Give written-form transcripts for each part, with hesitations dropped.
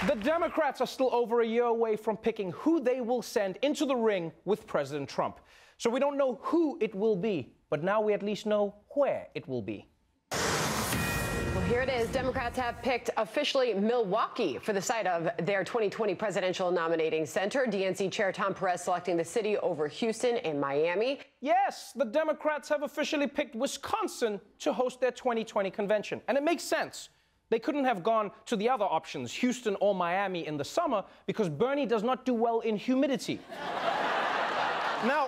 The Democrats are still over a year away from picking who they will send into the ring with President Trump. So we don't know who it will be, but now we at least know where it will be. Well, here it is. Democrats have picked officially Milwaukee for the site of their 2020 presidential nominating center. DNC Chair Tom Perez selecting the city over Houston and Miami. Yes, the Democrats have officially picked Wisconsin to host their 2020 convention. And it makes sense. They couldn't have gone to the other options, Houston or Miami, in the summer because Bernie does not do well in humidity. Now,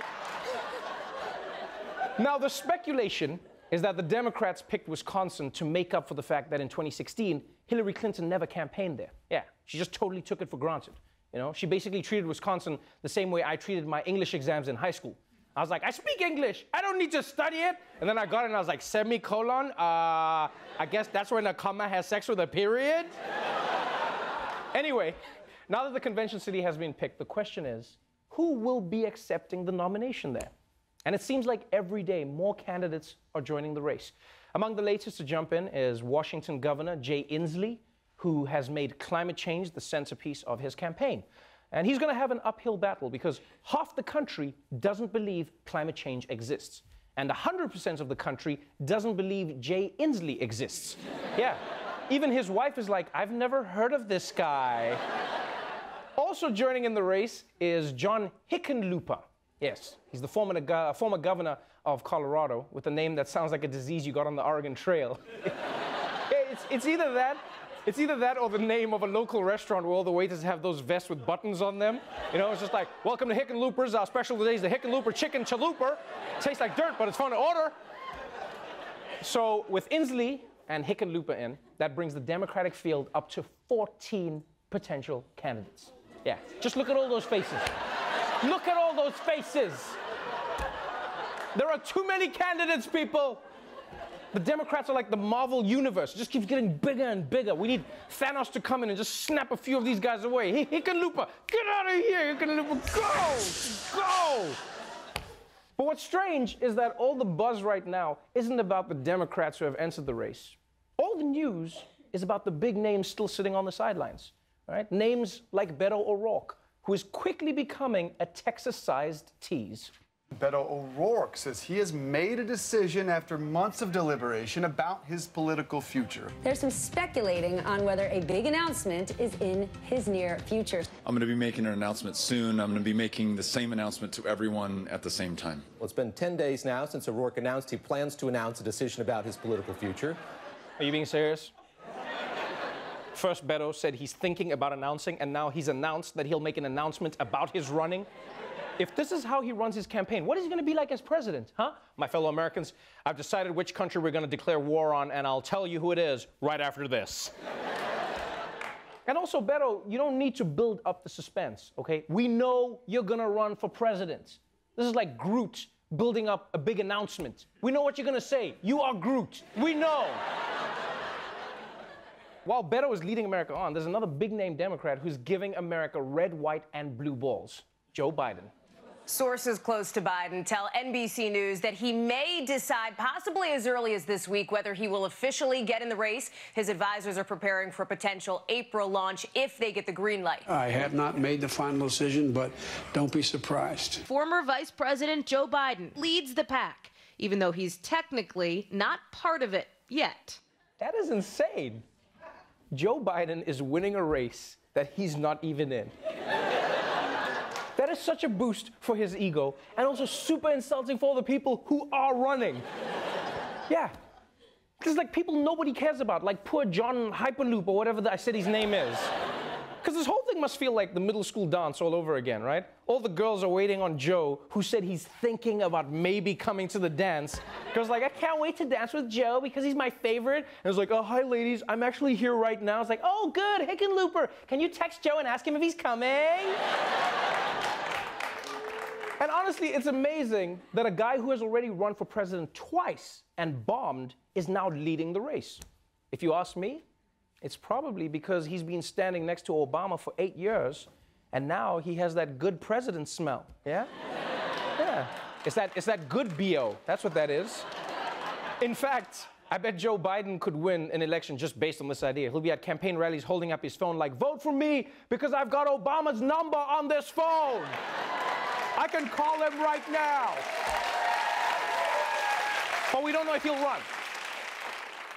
the speculation is that the Democrats picked Wisconsin to make up for the fact that in 2016, Hillary Clinton never campaigned there. Yeah, she just totally took it for granted. You know, she basically treated Wisconsin the same way I treated my English exams in high school. I was like, I speak English. I don't need to study it. And then I got it and I was like, semicolon. I guess that's when a comma has sex with a period. Anyway, now that the convention city has been picked, the question is, who will be accepting the nomination there? And it seems like every day more candidates are joining the race. Among the latest to jump in is Washington Governor Jay Inslee, who has made climate change the centerpiece of his campaign. And he's going to have an uphill battle because half the country doesn't believe climate change exists. And 100% of the country doesn't believe Jay Inslee exists. Yeah, even his wife is like, I've never heard of this guy. Also joining in the race is John Hickenlooper. Yes, he's the former governor of Colorado with a name that sounds like a disease you got on the Oregon Trail. It's either that or the name of a local restaurant where all the waiters have those vests with buttons on them. You know, it's just like, welcome to Hickenlooper's. Our special today is the Hickenlooper Chicken Chalupa. Tastes like dirt, but it's fun to order. So with Inslee and Hickenlooper in, that brings the Democratic field up to 14 potential candidates. Yeah, just look at all those faces. Look at all those faces. There are too many candidates, people. The Democrats are like the Marvel universe. It just keeps getting bigger and bigger. We need Thanos to come in and just snap a few of these guys away. Hickenlooper, get out of here. Hickenlooper, go, go. But what's strange is that all the buzz right now isn't about the Democrats who have entered the race. All the news is about the big names still sitting on the sidelines, right? Names like Beto O'Rourke, who is quickly becoming a Texas-sized tease. Beto O'Rourke says he has made a decision after months of deliberation about his political future. There's some speculating on whether a big announcement is in his near future. I'm going to be making an announcement soon. I'm going to be making the same announcement to everyone at the same time. Well, it's been 10 days now since O'Rourke announced he plans to announce a decision about his political future. Are you being serious? First, Beto said he's thinking about announcing, and now he's announced that he'll make an announcement about his running. If this is how he runs his campaign, what is he going to be like as president, huh? My fellow Americans, I've decided which country we're going to declare war on, and I'll tell you who it is right after this. And also, Beto, you don't need to build up the suspense, okay? We know you're going to run for president. This is like Groot building up a big announcement. We know what you're going to say. You are Groot. We know. While Beto is leading America on, there's another big-name Democrat who's giving America red, white, and blue balls. Joe Biden. Sources close to Biden tell NBC News that he may decide, possibly as early as this week, whether he will officially get in the race. His advisors are preparing for a potential April launch if they get the green light. I have not made the final decision, but don't be surprised. Former Vice President Joe Biden leads the pack, even though he's technically not part of it yet. That is insane. Joe Biden is winning a race that he's not even in. That is such a boost for his ego, and also super insulting for all the people who are running. Yeah. Because, like, people nobody cares about, like poor John Hyperloop or whatever I said his name is. Because this whole thing must feel like the middle school dance all over again, right? All the girls are waiting on Joe, who said he's thinking about maybe coming to the dance. Girls like, I can't wait to dance with Joe because he's my favorite. And it's like, oh, hi, ladies, I'm actually here right now. It's like, oh, good, Hickenlooper. Can you text Joe and ask him if he's coming? And honestly, it's amazing that a guy who has already run for president twice and bombed is now leading the race. If you ask me, it's probably because he's been standing next to Obama for 8 years, and now he has that good president smell, yeah? Yeah. It's that good BO. That's what that is. In fact, I bet Joe Biden could win an election just based on this idea. He'll be at campaign rallies holding up his phone like, vote for me because I've got Obama's number on this phone. I can call him right now. But we don't know if he'll run.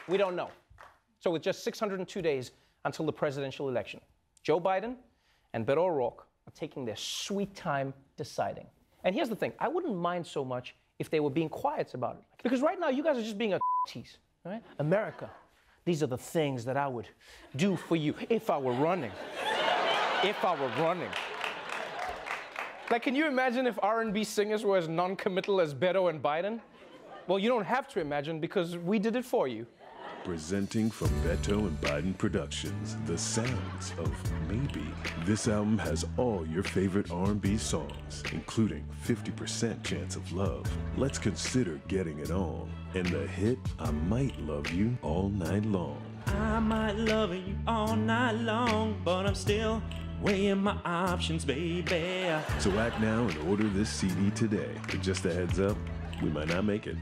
We don't know. So with just 602 days until the presidential election, Joe Biden and Beto O'Rourke are taking their sweet time deciding. And here's the thing, I wouldn't mind so much if they were being quiet about it. Because right now, you guys are just being a tease, right? America, these are the things that I would do for you if I were running. If I were running. Like, can you imagine if R&B singers were as non-committal as Beto and Biden? Well, you don't have to imagine because we did it for you. Presenting from Beto and Biden Productions, the sounds of Maybe. This album has all your favorite R&B songs, including 50% Chance of Love, Let's Consider Getting It On, and the hit I Might Love You All Night Long. I might love you all night long, but I'm still weighing my options, baby. So act now and order this CD today. But just a heads up, we might not make it.